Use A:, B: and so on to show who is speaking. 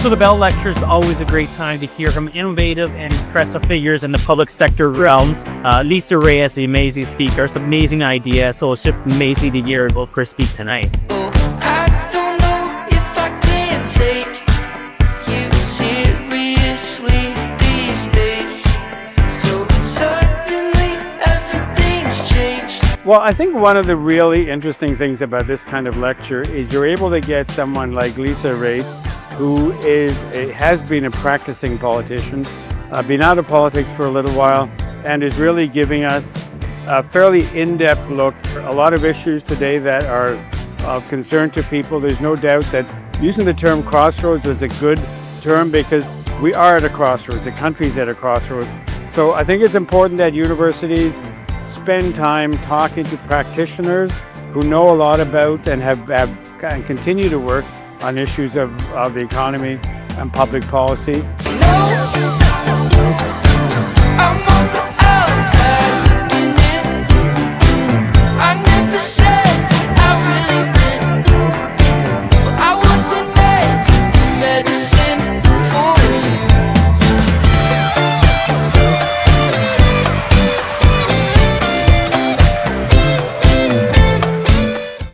A: So the Bell Lecture is always a great time to hear from innovative and impressive figures in the public sector realms. Lisa Raitt is an amazing speaker, some amazing ideas, so it's just amazing to hear her speak tonight.
B: I don't know if I can take you seriously these days. So certainly everything's changed.
C: Well, I think one of the really interesting things about this kind of lecture is you're able to get someone like Lisa Raitt, who has been a practicing politician, been out of politics for a little while, and is really giving us a fairly in-depth look at a lot of issues today that are of concern to people. There's no doubt that using the term crossroads is a good term because we are at a crossroads, the country's at a crossroads. So I think it's important that universities spend time talking to practitioners who know a lot about and and continue to work on issues of the economy and public policy.
B: No.